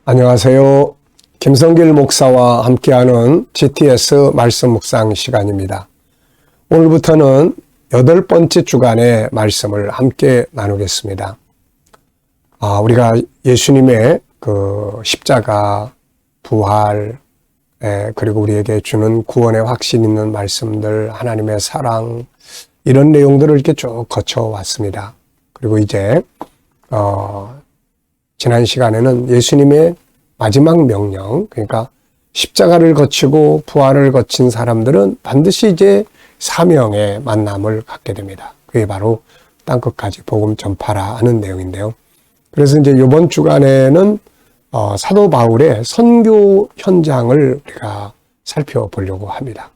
안녕하세요. 김성길 목사와 함께하는 GTS 말씀 묵상 시간입니다. 오늘부터는 8번째 주간의 말씀을 함께 나누겠습니다. 우리가 예수님의 그 십자가, 부활, 그리고 우리에게 주는 구원의 확신 있는 말씀들, 하나님의 사랑, 이런 내용들을 이렇게 쭉 거쳐왔습니다. 그리고 이제 지난 시간에는 예수님의 마지막 명령, 그러니까 십자가를 거치고 부활을 거친 사람들은 반드시 이제 사명의 만남을 갖게 됩니다. 그게 바로 땅끝까지 복음 전파라 하는 내용인데요. 그래서 이제 이번 주간에는 사도 바울의 선교 현장을 우리가 살펴보려고 합니다.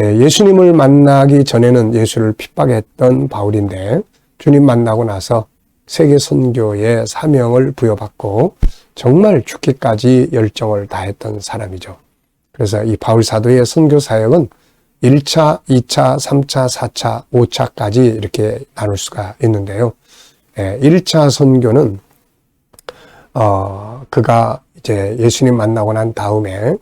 예수님을 만나기 전에는 예수를 핍박했던 바울인데 주님 만나고 나서 세계 선교의 사명을 부여받고 정말 죽기까지 열정을 다했던 사람이죠. 그래서 이 바울 사도의 선교 사역은 1차, 2차, 3차, 4차, 5차까지 이렇게 나눌 수가 있는데요. 1차 선교는 그가 이제 예수님 만나고 난 다음에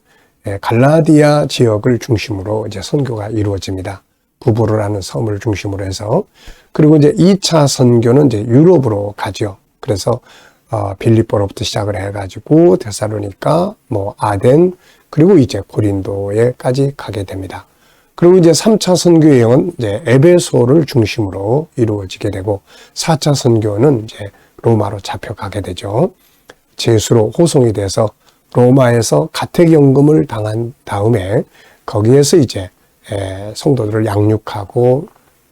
갈라디아 지역을 중심으로 이제 선교가 이루어집니다. 부보르라는 섬을 중심으로 해서. 그리고 이제 2차 선교는 이제 유럽으로 가죠. 그래서 빌립보로부터 시작을 해가지고 데살로니가, 아덴, 그리고 이제 고린도에까지 가게 됩니다. 그리고 이제 3차 선교 여행은 이제 에베소를 중심으로 이루어지게 되고 4차 선교는 이제 로마로 잡혀가게 되죠. 제수로 호송이 돼서 로마에서 가택연금을 당한 다음에 거기에서 이제 성도들을 양육하고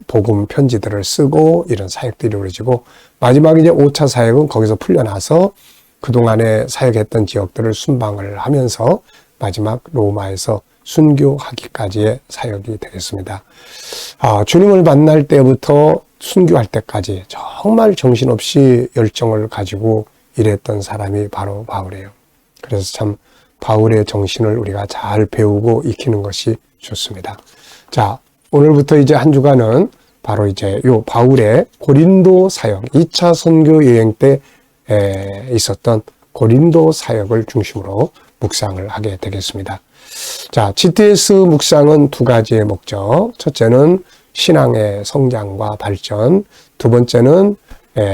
복음 편지들을 쓰고 이런 사역들이 이루어지고 마지막에 이제 5차 사역은 거기서 풀려나서 그동안에 사역했던 지역들을 순방을 하면서 마지막 로마에서 순교하기까지의 사역이 되겠습니다. 주님을 만날 때부터 순교할 때까지 정말 정신없이 열정을 가지고 일했던 사람이 바로 바울이에요. 그래서 참 바울의 정신을 우리가 잘 배우고 익히는 것이 좋습니다. 자, 오늘부터 이제 한 주간은 바로 이제 요 바울의 고린도 사역, 2차 선교 여행 때 있었던 고린도 사역을 중심으로 묵상을 하게 되겠습니다. 자, GTS 묵상은 두 가지의 목적. 첫째는 신앙의 성장과 발전, 두 번째는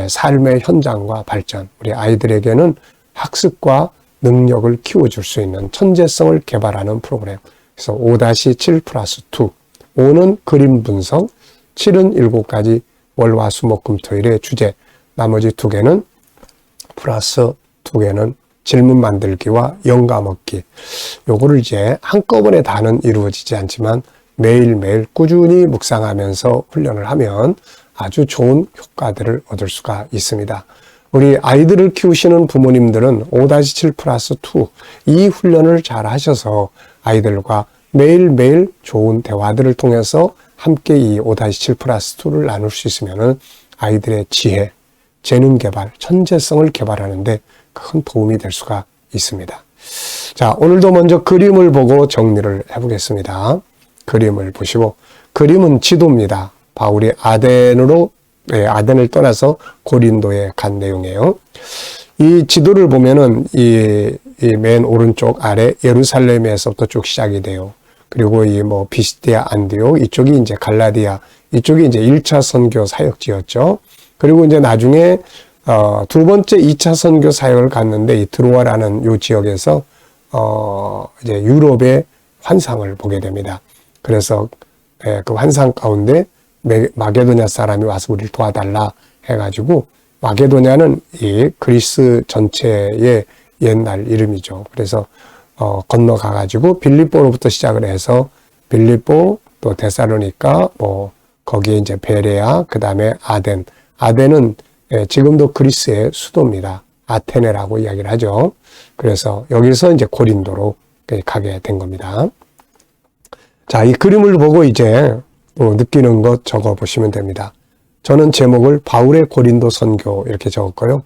삶의 현장과 발전. 우리 아이들에게는 학습과 능력을 키워줄 수 있는 천재성을 개발하는 프로그램. 그래서 5-7 플러스 2. 5는 그림 분석, 7은 7가지 월화수목금토일의 주제, 나머지 2개는 플러스 2개는 질문 만들기와 영감 얻기. 요거를 이제 한꺼번에 다는 이루어지지 않지만 매일매일 꾸준히 묵상하면서 훈련을 하면 아주 좋은 효과들을 얻을 수가 있습니다. 우리 아이들을 키우시는 부모님들은 5-7 플러스 2, 이 훈련을 잘 하셔서 아이들과 매일매일 좋은 대화들을 통해서 함께 이 5-7 플러스 2를 나눌 수 있으면 아이들의 지혜, 재능 개발, 천재성을 개발하는데 큰 도움이 될 수가 있습니다. 자, 오늘도 먼저 그림을 보고 정리를 해보겠습니다. 그림을 보시고, 그림은 지도입니다. 바울이 아덴을 떠나서 고린도에 간 내용이에요. 이 지도를 보면은 이 맨 오른쪽 아래 예루살렘에서부터 쭉 시작이 돼요. 그리고 비시디아, 안디옥, 이쪽이 이제 갈라디아, 이쪽이 이제 1차 선교 사역지였죠. 그리고 이제 나중에 두 번째 2차 선교 사역을 갔는데 이 드로아라는 요 지역에서 이제 유럽의 환상을 보게 됩니다. 그래서 그 환상 가운데 마게도냐 사람이 와서 우리를 도와달라 해가지고, 마게도냐는 이 그리스 전체의 옛날 이름이죠. 그래서 건너가가지고 빌립보로부터 시작을 해서 빌립보, 또 데살로니가, 거기에 이제 베레아, 그 다음에 아덴. 아덴은 지금도 그리스의 수도입니다. 아테네라고 이야기를 하죠. 그래서 여기서 이제 고린도로 가게 된 겁니다. 자, 이 그림을 보고 이제 느끼는 것 적어 보시면 됩니다. 저는 제목을 바울의 고린도 선교 이렇게 적었고요.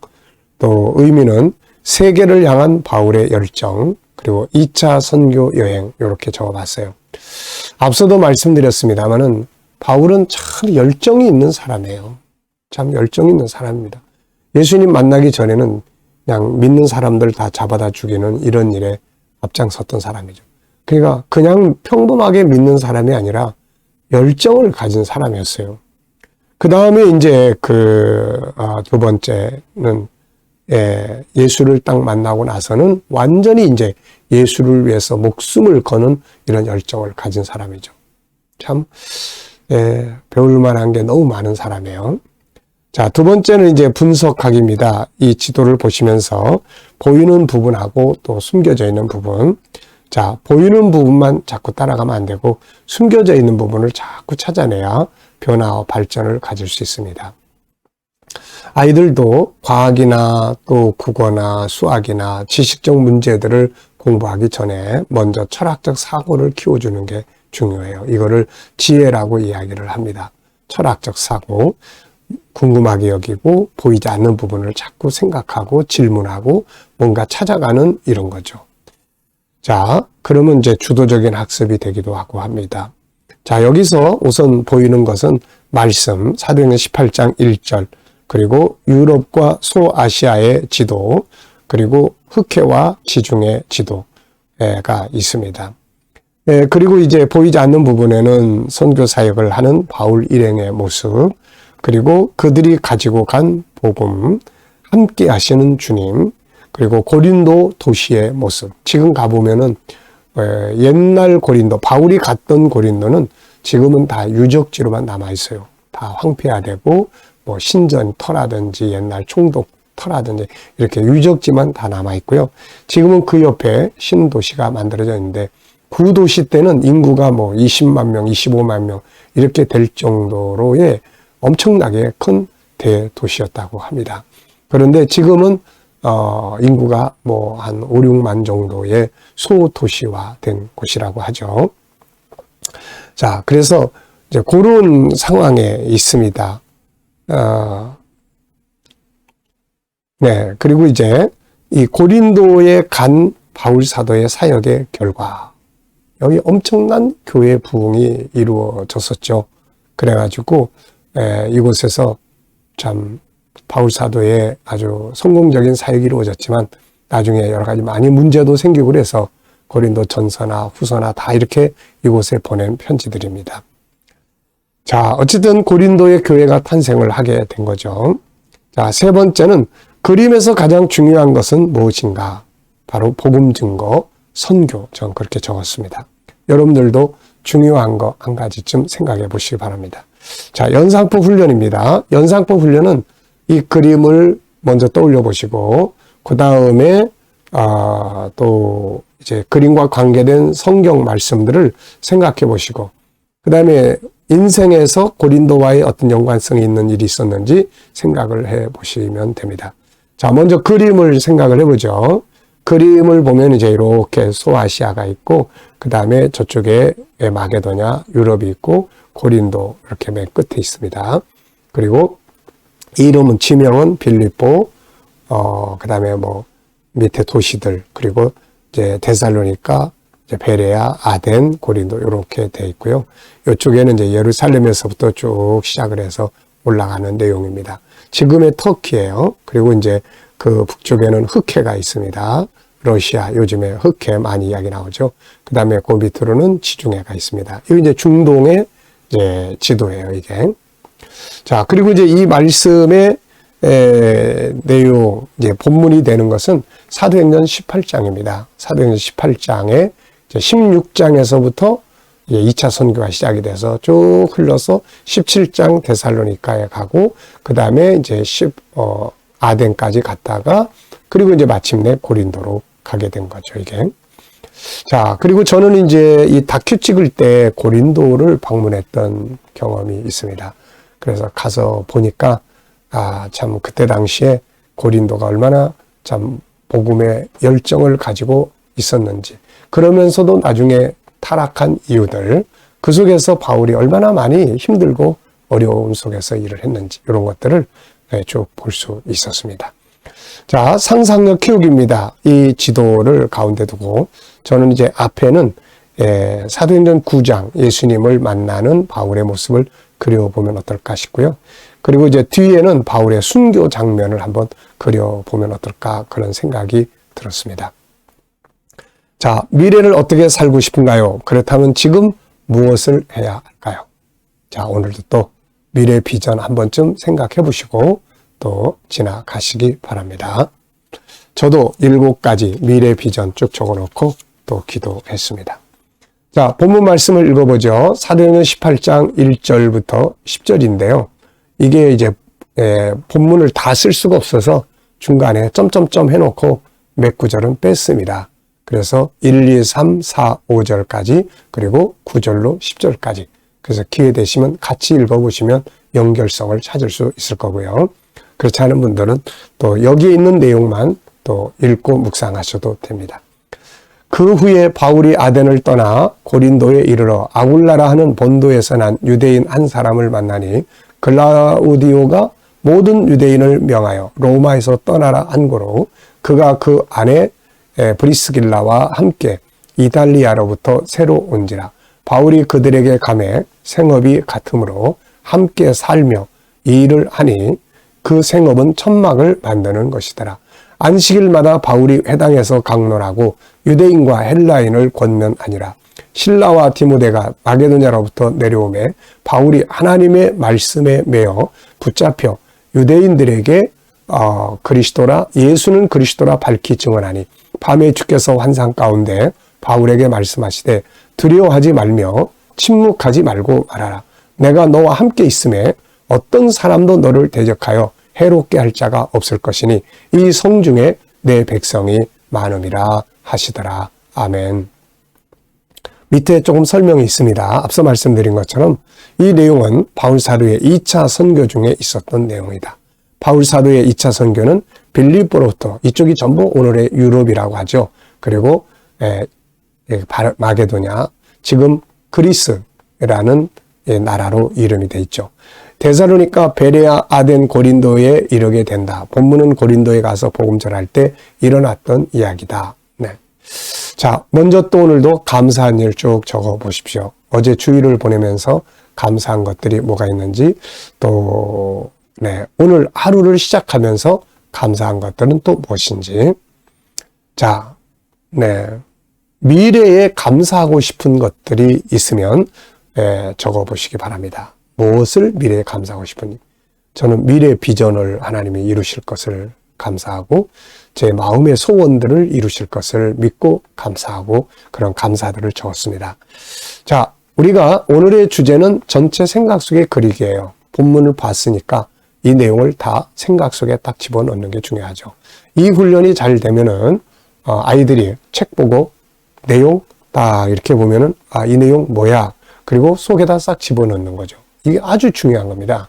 또 의미는 세계를 향한 바울의 열정, 그리고 2차 선교 여행 이렇게 적어봤어요. 앞서도 말씀드렸습니다만은 바울은 참 열정이 있는 사람이에요. 참 열정 있는 사람입니다. 예수님 만나기 전에는 그냥 믿는 사람들 다 잡아다 죽이는 이런 일에 앞장섰던 사람이죠. 그러니까 그냥 평범하게 믿는 사람이 아니라 열정을 가진 사람이었어요. 그 다음에 이제 두 번째는 예수를 딱 만나고 나서는 완전히 이제 예수를 위해서 목숨을 거는 이런 열정을 가진 사람이죠. 참, 배울 만한 게 너무 많은 사람이에요. 자, 두 번째는 이제 분석하기입니다. 이 지도를 보시면서 보이는 부분하고 또 숨겨져 있는 부분. 자, 보이는 부분만 자꾸 따라가면 안 되고 숨겨져 있는 부분을 자꾸 찾아내야 변화와 발전을 가질 수 있습니다. 아이들도 과학이나 또 국어나 수학이나 지식적 문제들을 공부하기 전에 먼저 철학적 사고를 키워주는 게 중요해요. 이거를 지혜라고 이야기를 합니다. 철학적 사고, 궁금하게 여기고 보이지 않는 부분을 자꾸 생각하고 질문하고 뭔가 찾아가는 이런 거죠. 자, 그러면 이제 주도적인 학습이 되기도 하고 합니다. 자, 여기서 우선 보이는 것은 말씀, 사도행전 18장 1절, 그리고 유럽과 소아시아의 지도, 그리고 흑해와 지중해 지도가 있습니다. 그리고 이제 보이지 않는 부분에는 선교 사역을 하는 바울 일행의 모습, 그리고 그들이 가지고 간 복음, 함께 하시는 주님, 그리고 고린도 도시의 모습. 지금 가보면은 옛날 고린도, 바울이 갔던 고린도는 지금은 다 유적지로만 남아있어요. 다 황폐화되고 뭐 신전 터라든지 옛날 총독 터라든지 이렇게 유적지만 다 남아있고요. 지금은 그 옆에 신도시가 만들어져 있는데 구도시 때는 인구가 뭐 20만 명, 25만 명 이렇게 될 정도로의 엄청나게 큰 대도시였다고 합니다. 그런데 지금은 인구가 뭐 한 5, 6만 정도의 소도시화 된 곳이라고 하죠. 자, 그래서 이제 그런 상황에 있습니다. 네, 그리고 이제 이 고린도에 간 바울 사도의 사역의 결과, 여기 엄청난 교회 부흥이 이루어졌었죠. 그래가지고 이곳에서 참 바울 사도의 아주 성공적인 사역이 이루어졌지만 나중에 여러 가지 많이 문제도 생기고 그래서 고린도 전서나 후서나 다 이렇게 이곳에 보낸 편지들입니다. 자, 어쨌든 고린도의 교회가 탄생을 하게 된 거죠. 자, 세 번째는 그림에서 가장 중요한 것은 무엇인가? 바로 복음 증거, 선교. 전 그렇게 적었습니다. 여러분들도 중요한 거 한 가지쯤 생각해 보시기 바랍니다. 자, 연상포 훈련입니다. 연상포 훈련은 이 그림을 먼저 떠올려 보시고, 그 다음에, 또 이제 그림과 관계된 성경 말씀들을 생각해 보시고, 그 다음에 인생에서 고린도와의 어떤 연관성이 있는 일이 있었는지 생각을 해 보시면 됩니다. 자, 먼저 그림을 생각을 해보죠. 그림을 보면 이제 이렇게 소아시아가 있고, 그 다음에 저쪽에 마게도냐, 유럽이 있고, 고린도 이렇게 맨 끝에 있습니다. 그리고 이름은 지명은 빌립보, 그 다음에 뭐 밑에 도시들, 그리고 이제 데살로니가, 이제 베레아, 아덴, 고린도 이렇게 돼 있고요. 이쪽에는 이제 예루살렘에서부터 쭉 시작을 해서 올라가는 내용입니다. 지금의 터키예요. 그리고 이제 그 북쪽에는 흑해가 있습니다. 러시아, 요즘에 흑해 많이 이야기 나오죠. 그 다음에 그 밑으로는 지중해가 있습니다. 이게 이제 중동의 이제 지도예요, 이게. 자, 그리고 이제 이 말씀의 내용, 이제 본문이 되는 것은 사도행전 18장입니다. 사도행전 18장에 16장에서부터 2차 선교가 시작이 돼서 쭉 흘러서 17장 데살로니가에 가고, 그 다음에 이제 아덴까지 갔다가, 그리고 이제 마침내 고린도로 가게 된 거죠, 이게. 자, 그리고 저는 이제 이 다큐 찍을 때 고린도를 방문했던 경험이 있습니다. 그래서 가서 보니까, 참 그때 당시에 고린도가 얼마나 참 복음의 열정을 가지고 있었는지, 그러면서도 나중에 타락한 이유들, 그 속에서 바울이 얼마나 많이 힘들고 어려움 속에서 일을 했는지, 이런 것들을 쭉 볼 수 있었습니다. 자, 상상력 키우기입니다. 이 지도를 가운데 두고 저는 이제 앞에는 사도행전 9장 예수님을 만나는 바울의 모습을 그려보면 어떨까 싶고요. 그리고 이제 뒤에는 바울의 순교 장면을 한번 그려보면 어떨까 그런 생각이 들었습니다. 자, 미래를 어떻게 살고 싶은가요? 그렇다면 지금 무엇을 해야 할까요? 자, 오늘도 또 미래 비전 한 번쯤 생각해 보시고 또 지나가시기 바랍니다. 저도 7가지 미래 비전 쭉 적어놓고 또 기도했습니다. 자, 본문 말씀을 읽어보죠. 사도행전 18장 1절부터 10절인데요. 이게 이제 본문을 다 쓸 수가 없어서 중간에 점점점 해놓고 몇 구절은 뺐습니다. 그래서 1, 2, 3, 4, 5절까지 그리고 9절로 10절까지. 그래서 기회 되시면 같이 읽어보시면 연결성을 찾을 수 있을 거고요. 그렇지 않은 분들은 또 여기에 있는 내용만 또 읽고 묵상하셔도 됩니다. 그 후에 바울이 아덴을 떠나 고린도에 이르러 아굴라라 하는 본도에서 난 유대인 한 사람을 만나니 글라우디오가 모든 유대인을 명하여 로마에서 떠나라 한 고로 그가 그 아내 브리스길라와 함께 이달리아로부터 새로 온지라. 바울이 그들에게 가매 생업이 같으므로 함께 살며 이 일을 하니 그 생업은 천막을 만드는 것이더라. 안식일마다 바울이 회당에서 강론하고 유대인과 헬라인을 권면하니라. 실라와 디모데가 마게도냐로부터 내려오매 바울이 하나님의 말씀에 매어 붙잡혀 유대인들에게 그리스도라 예수는 그리스도라 밝히 증언하니 밤에 주께서 환상 가운데 바울에게 말씀하시되 두려워하지 말며 침묵하지 말고 말하라. 내가 너와 함께 있음에 어떤 사람도 너를 대적하여 해롭게 할 자가 없을 것이니 이 성중에 내 백성이 많음이라 하시더라. 아멘. 밑에 조금 설명이 있습니다. 앞서 말씀드린 것처럼 이 내용은 바울 사도의 2차 선교 중에 있었던 내용이다. 바울 사도의 2차 선교는 빌립보로부터 이쪽이 전부 오늘의 유럽이라고 하죠. 그리고 마게도냐, 지금 그리스라는 나라로 이름이 돼 있죠. 데살로니가, 베레아, 아덴, 고린도에 이르게 된다. 본문은 고린도에 가서 복음 전할 때 일어났던 이야기다. 네. 자, 먼저 또 오늘도 감사한 일 쭉 적어 보십시오. 어제 주일을 보내면서 감사한 것들이 뭐가 있는지 또 오늘 하루를 시작하면서 감사한 것들은 또 무엇인지. 자, 미래에 감사하고 싶은 것들이 있으면 적어 보시기 바랍니다. 무엇을 미래에 감사하고 싶으니? 저는 미래 비전을 하나님이 이루실 것을 감사하고 제 마음의 소원들을 이루실 것을 믿고 감사하고 그런 감사들을 적었습니다. 자, 우리가 오늘의 주제는 전체 생각 속에 그리기예요. 본문을 봤으니까 이 내용을 다 생각 속에 딱 집어넣는 게 중요하죠. 이 훈련이 잘 되면은 아이들이 책 보고 내용 딱 이렇게 보면은 이 내용 뭐야? 그리고 속에다 싹 집어넣는 거죠. 이게 아주 중요한 겁니다.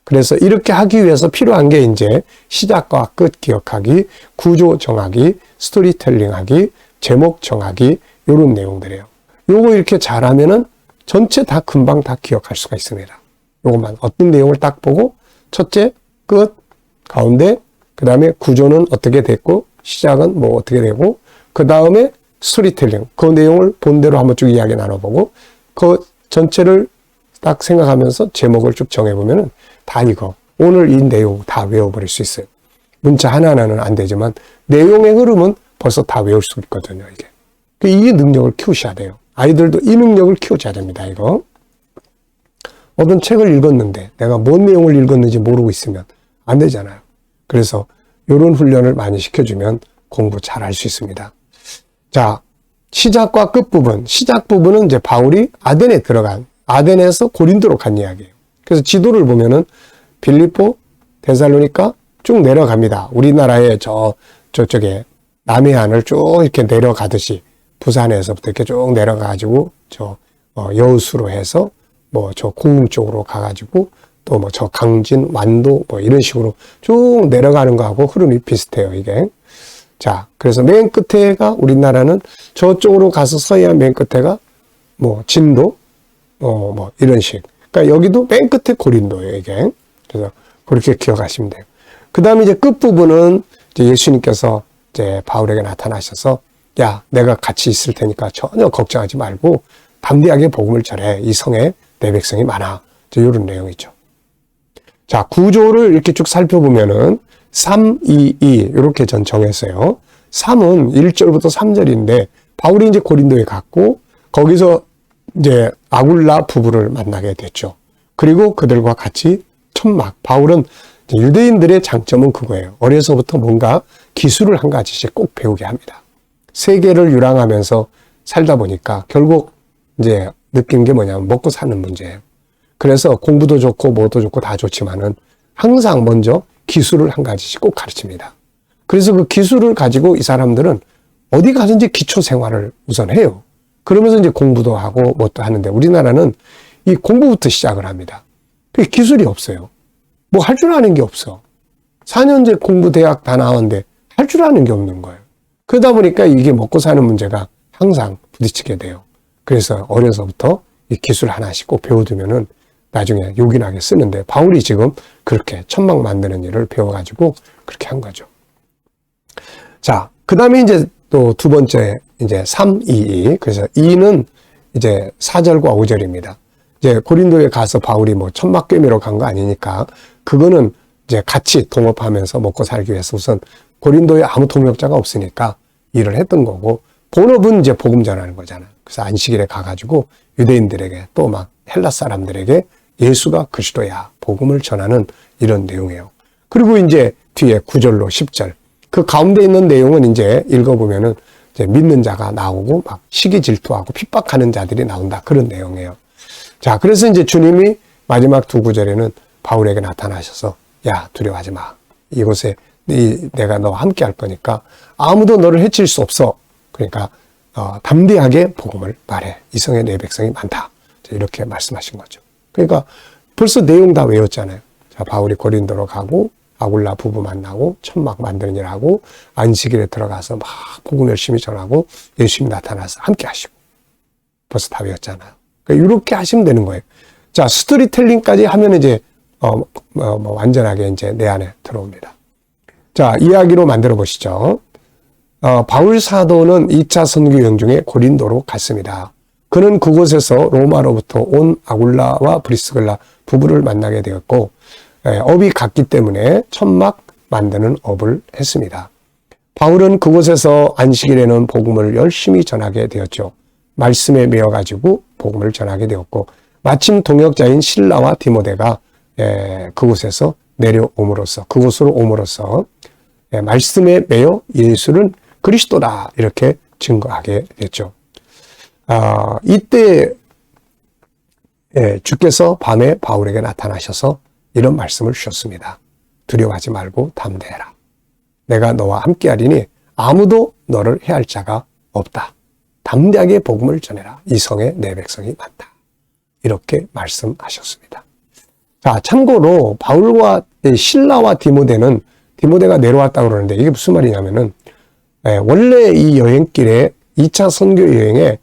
그래서 이렇게 하기 위해서 필요한 게 이제 시작과 끝 기억하기, 구조 정하기, 스토리텔링 하기, 제목 정하기 이런 내용들이에요. 요거 이렇게 잘하면은 전체 다 금방 다 기억할 수가 있습니다. 요것만 어떤 내용을 딱 보고 첫째, 끝, 가운데, 그 다음에 구조는 어떻게 됐고 시작은 뭐 어떻게 되고 그 다음에 스토리텔링, 그 내용을 본대로 한번 쭉 이야기 나눠보고 그 전체를 딱 생각하면서 제목을 쭉 정해보면은 다 이거 오늘 이 내용 다 외워버릴 수 있어요. 문자 하나하나는 안 되지만 내용의 흐름은 벌써 다 외울 수 있거든요. 이게 능력을 키우셔야 돼요. 아이들도 이 능력을 키워줘야 됩니다. 이거 어떤 책을 읽었는데 내가 뭔 내용을 읽었는지 모르고 있으면 안 되잖아요. 그래서 이런 훈련을 많이 시켜주면 공부 잘 할 수 있습니다. 자, 시작과 끝 부분. 시작 부분은 이제 바울이 아덴에 들어간, 아덴에서 고린도로 간 이야기예요. 그래서 지도를 보면은 빌립보, 데살로니가 쭉 내려갑니다. 우리나라의 저쪽에 남해안을 쭉 이렇게 내려가듯이 부산에서부터 이렇게 쭉 내려가가지고 여수로 해서 뭐 저 공릉 쪽으로 가가지고 또 뭐 저 강진, 완도 뭐 이런 식으로 쭉 내려가는 거하고 흐름이 비슷해요, 이게. 자, 그래서 맨 끝에가 우리나라는 저쪽으로 가서 서해안 맨 끝에가 뭐 진도, 뭐 이런 식. 그러니까 여기도 맨 끝에 고린도예요, 이게. 그래서 그렇게 기억하시면 돼요. 그 다음에 이제 끝부분은 이제 예수님께서 이제 바울에게 나타나셔서 야, 내가 같이 있을 테니까 전혀 걱정하지 말고 담대하게 복음을 전해. 이 성에 내 백성이 많아. 이런 내용이죠. 자, 구조를 이렇게 쭉 살펴보면은 3, 2, 2 이렇게 전 정했어요. 3은 1절부터 3절인데 바울이 이제 고린도에 갔고 거기서 이제 아굴라 부부를 만나게 됐죠. 그리고 그들과 같이 천막. 바울은 유대인들의 장점은 그거예요. 어려서부터 뭔가 기술을 한 가지씩 꼭 배우게 합니다. 세계를 유랑하면서 살다 보니까 결국 이제 느낀 게 뭐냐면 먹고 사는 문제예요. 그래서 공부도 좋고 뭐도 좋고 다 좋지만은 항상 먼저 기술을 한 가지씩 꼭 가르칩니다. 그래서 그 기술을 가지고 이 사람들은 어디 가든지 기초 생활을 우선 해요. 그러면서 이제 공부도 하고 뭣도 하는데 우리나라는 이 공부부터 시작을 합니다. 그게 기술이 없어요. 뭐 할 줄 아는 게 없어. 4년제 공부 대학 다 나왔는데 할 줄 아는 게 없는 거예요. 그러다 보니까 이게 먹고 사는 문제가 항상 부딪히게 돼요. 그래서 어려서부터 이 기술 하나씩 꼭 배워두면은 나중에 요긴하게 쓰는데 바울이 지금 그렇게 천막 만드는 일을 배워가지고 그렇게 한 거죠. 자, 그 다음에 이제 또 두 번째 이제 3, 2, 2. 그래서 2는 이제 4절과 5절입니다. 이제 고린도에 가서 바울이 뭐 천막 꿰매러 간 거 아니니까 그거는 이제 같이 동업하면서 먹고 살기 위해서 우선 고린도에 아무 동역자가 없으니까 일을 했던 거고 본업은 이제 복음 전하는 거잖아요. 그래서 안식일에 가가지고 유대인들에게 또 막 헬라 사람들에게 예수가 그리스도야 복음을 전하는 이런 내용이에요. 그리고 이제 뒤에 9절로 10절 그 가운데 있는 내용은 이제 읽어보면은 이제 믿는 자가 나오고 막 시기 질투하고 핍박하는 자들이 나온다 그런 내용이에요. 자, 그래서 이제 주님이 마지막 두 구절에는 바울에게 나타나셔서 야 두려워하지 마. 이곳에 내가 너와 함께 할 거니까 아무도 너를 해칠 수 없어. 그러니까 담대하게 복음을 말해. 이성의 내 백성이 많다. 이렇게 말씀하신 거죠. 그러니까 벌써 내용 다 외웠잖아요. 자, 바울이 고린도로 가고 아굴라 부부 만나고 천막 만드는 일 하고 안식일에 들어가서 막 복음 열심히 전하고 예수님이 나타나서 함께 하시고 벌써 다 외웠잖아요. 그러니까 이렇게 하시면 되는 거예요. 자, 스토리텔링까지 하면 이제 완전하게 이제 내 안에 들어옵니다. 자, 이야기로 만들어 보시죠. 바울 사도는 2차 선교 여행 중에 고린도로 갔습니다. 그는 그곳에서 로마로부터 온 아굴라와 브리스글라 부부를 만나게 되었고 업이 같기 때문에 천막 만드는 업을 했습니다. 바울은 그곳에서 안식일에는 복음을 열심히 전하게 되었죠. 말씀에 매여가지고 복음을 전하게 되었고 마침 동역자인 실라와 디모데가 그곳에서 내려옴으로써 그곳으로 옴으로써 말씀에 매여 예수는 그리스도다 이렇게 증거하게 됐죠. 이때 주께서 밤에 바울에게 나타나셔서 이런 말씀을 주셨습니다. 두려워하지 말고 담대해라. 내가 너와 함께하리니 아무도 너를 해할 자가 없다. 담대하게 복음을 전해라. 이 성에 내 백성이 많다. 이렇게 말씀하셨습니다. 자, 참고로 바울과 실라와 디모데가 내려왔다고 그러는데 이게 무슨 말이냐면은 원래 이 여행길에 2차 선교 여행에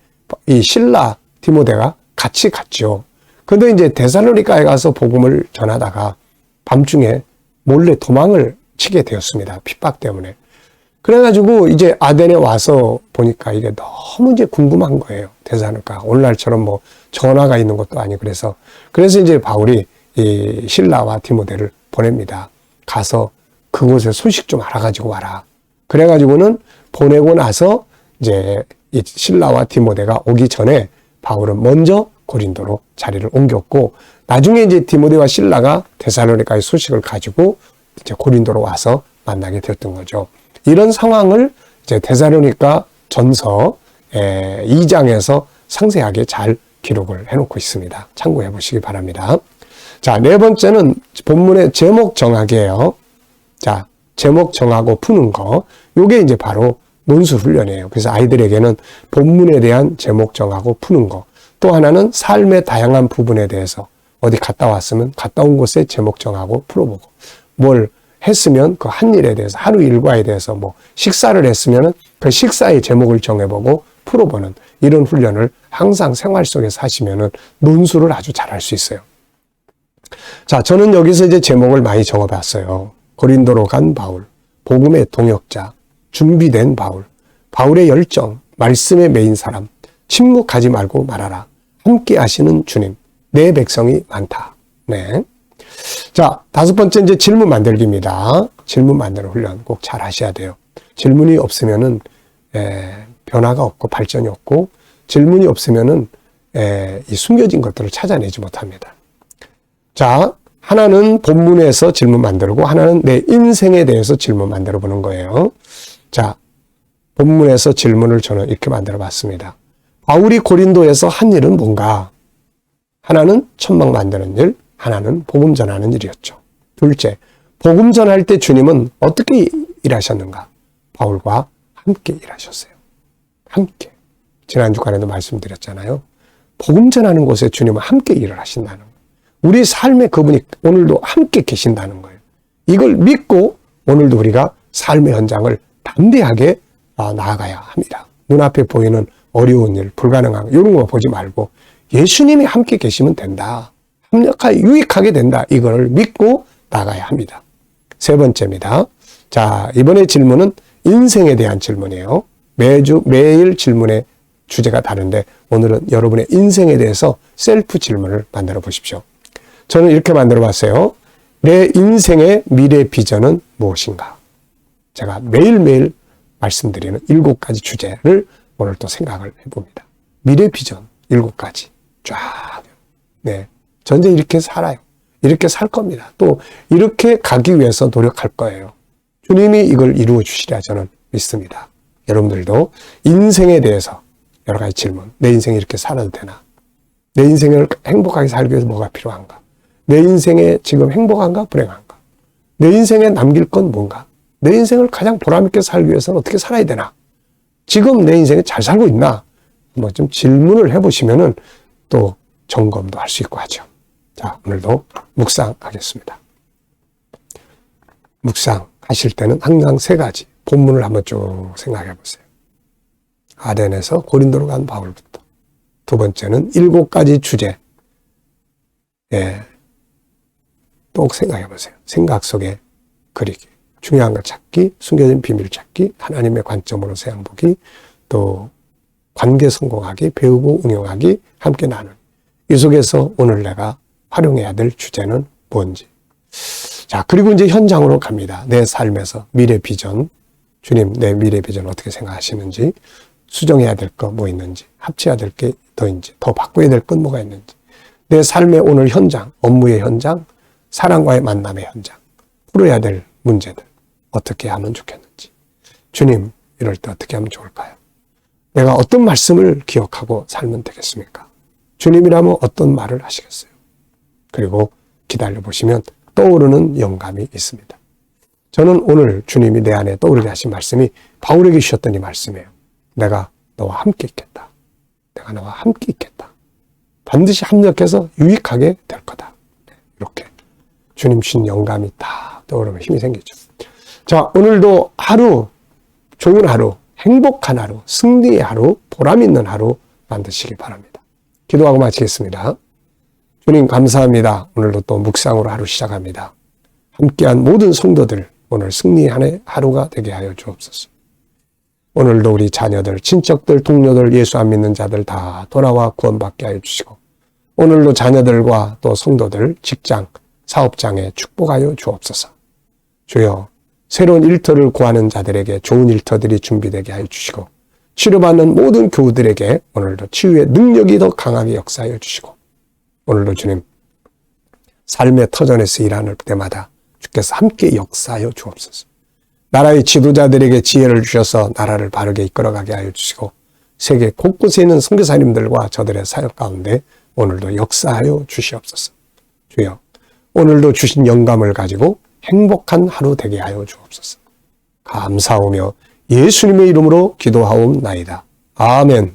이 실라, 디모데가 같이 갔죠. 근데 이제 데살로니가에 가서 복음을 전하다가 밤중에 몰래 도망을 치게 되었습니다. 핍박 때문에. 그래가지고 이제 아덴에 와서 보니까 이게 너무 이제 궁금한 거예요. 데살로니가. 오늘날처럼 뭐 전화가 있는 것도 아니고 그래서 이제 바울이 이 실라와 디모데를 보냅니다. 가서 그곳의 소식 좀 알아가지고 와라. 그래가지고는 보내고 나서 이제 이 실라와 디모데가 오기 전에 바울은 먼저 고린도로 자리를 옮겼고 나중에 이제 디모데와 실라가 데살로니가의 소식을 가지고 이제 고린도로 와서 만나게 되었던 거죠. 이런 상황을 이제 데살로니가 전서 2장에서 상세하게 잘 기록을 해놓고 있습니다. 참고해 보시기 바랍니다. 자, 네 번째는 본문의 제목 정하기예요. 자, 제목 정하고 푸는 거. 요게 이제 바로 논술 훈련이에요. 그래서 아이들에게는 본문에 대한 제목 정하고 푸는 거. 또 하나는 삶의 다양한 부분에 대해서 어디 갔다 왔으면 갔다 온 곳에 제목 정하고 풀어보고 뭘 했으면 그 한 일에 대해서 하루 일과에 대해서 뭐 식사를 했으면은 그 식사의 제목을 정해보고 풀어보는 이런 훈련을 항상 생활 속에서 하시면은 논술을 아주 잘할 수 있어요. 자, 저는 여기서 이제 제목을 많이 적어봤어요. 고린도로 간 바울, 복음의 동역자, 준비된 바울, 바울의 열정, 말씀에 매인 사람, 침묵하지 말고 말하라, 함께 하시는 주님, 내 백성이 많다. 네. 자, 다섯 번째 이제 질문 만들기입니다. 질문 만드는 훈련 꼭 잘 하셔야 돼요. 질문이 없으면은 변화가 없고 발전이 없고, 질문이 없으면은 이 숨겨진 것들을 찾아내지 못합니다. 자, 하나는 본문에서 질문 만들고, 하나는 내 인생에 대해서 질문 만들어 보는 거예요. 자, 본문에서 질문을 저는 이렇게 만들어 봤습니다. 바울이 고린도에서 한 일은 뭔가? 하나는 천막 만드는 일, 하나는 복음 전하는 일이었죠. 둘째, 복음 전할 때 주님은 어떻게 일하셨는가? 바울과 함께 일하셨어요. 함께. 지난 주간에도 말씀드렸잖아요. 복음 전하는 곳에 주님은 함께 일을 하신다는 거예요. 우리 삶에 그분이 오늘도 함께 계신다는 거예요. 이걸 믿고 오늘도 우리가 삶의 현장을 담대하게 나아가야 합니다. 눈앞에 보이는 어려운 일, 불가능한 이런 거 보지 말고 예수님이 함께 계시면 된다. 합력하게 유익하게 된다. 이걸 믿고 나가야 합니다. 세 번째입니다. 자, 이번에 질문은 인생에 대한 질문이에요. 매일 질문의 주제가 다른데 오늘은 여러분의 인생에 대해서 셀프 질문을 만들어 보십시오. 저는 이렇게 만들어 봤어요. 내 인생의 미래 비전은 무엇인가? 제가 매일매일 말씀드리는 7가지 주제를 오늘 또 생각을 해봅니다. 미래 비전 7가지 쫙. 네, 전제 이렇게 살아요. 이렇게 살 겁니다. 또 이렇게 가기 위해서 노력할 거예요. 주님이 이걸 이루어 주시리라 저는 믿습니다. 여러분들도 인생에 대해서 여러 가지 질문. 내 인생이 이렇게 살아도 되나? 내 인생을 행복하게 살기 위해서 뭐가 필요한가? 내 인생에 지금 행복한가? 불행한가? 내 인생에 남길 건 뭔가? 내 인생을 가장 보람있게 살기 위해서는 어떻게 살아야 되나? 지금 내 인생에 잘 살고 있나? 뭐 좀 질문을 해보시면은 또 점검도 할 수 있고 하죠. 자, 오늘도 묵상하겠습니다. 묵상하실 때는 항상 3가지 본문을 한번 쭉 생각해 보세요. 아덴에서 고린도로 간 바울부터. 두 번째는 7가지 주제. 예. 또 생각해 보세요. 생각 속에 그리기. 중요한 걸 찾기, 숨겨진 비밀 찾기, 하나님의 관점으로 세상 보기, 또 관계 성공하기, 배우고 응용하기, 함께 나누기. 이 속에서 오늘 내가 활용해야 될 주제는 뭔지. 자, 그리고 이제 현장으로 갑니다. 내 삶에서 미래 비전. 주님, 내 미래 비전 어떻게 생각하시는지, 수정해야 될 거 뭐 있는지, 합쳐야 될 게 더 있는지, 더 바꿔야 될 건 뭐가 있는지, 내 삶의 오늘 현장, 업무의 현장, 사랑과의 만남의 현장, 풀어야 될 문제들, 어떻게 하면 좋겠는지. 주님, 이럴 때 어떻게 하면 좋을까요? 내가 어떤 말씀을 기억하고 살면 되겠습니까? 주님이라면 어떤 말을 하시겠어요? 그리고 기다려 보시면 떠오르는 영감이 있습니다. 저는 오늘 주님이 내 안에 떠오르게 하신 말씀이 바울에게 주셨던 이 말씀이에요. 내가 너와 함께 있겠다. 내가 너와 함께 있겠다. 반드시 합력해서 유익하게 될 거다. 이렇게 주님 주신 영감이 다 떠오르면 힘이 생기죠. 자, 오늘도 하루, 좋은 하루, 행복한 하루, 승리의 하루, 보람 있는 하루 만드시기 바랍니다. 기도하고 마치겠습니다. 주님 감사합니다. 오늘도 또 묵상으로 하루 시작합니다. 함께한 모든 성도들 오늘 승리의 하루가 되게 하여 주옵소서. 오늘도 우리 자녀들, 친척들, 동료들, 예수 안 믿는 자들 다 돌아와 구원받게 하여 주시고 오늘도 자녀들과 또 성도들, 직장, 사업장에 축복하여 주옵소서. 주여 새로운 일터를 구하는 자들에게 좋은 일터들이 준비되게 하여 주시고 치료받는 모든 교우들에게 오늘도 치유의 능력이 더 강하게 역사하여 주시고 오늘도 주님 삶의 터전에서 일하는 때마다 주께서 함께 역사하여 주옵소서. 나라의 지도자들에게 지혜를 주셔서 나라를 바르게 이끌어가게 하여 주시고 세계 곳곳에 있는 선교사님들과 저들의 사역 가운데 오늘도 역사하여 주시옵소서. 주여 오늘도 주신 영감을 가지고 행복한 하루 되게 하여 주옵소서. 감사하며 예수님의 이름으로 기도하옵나이다. 아멘.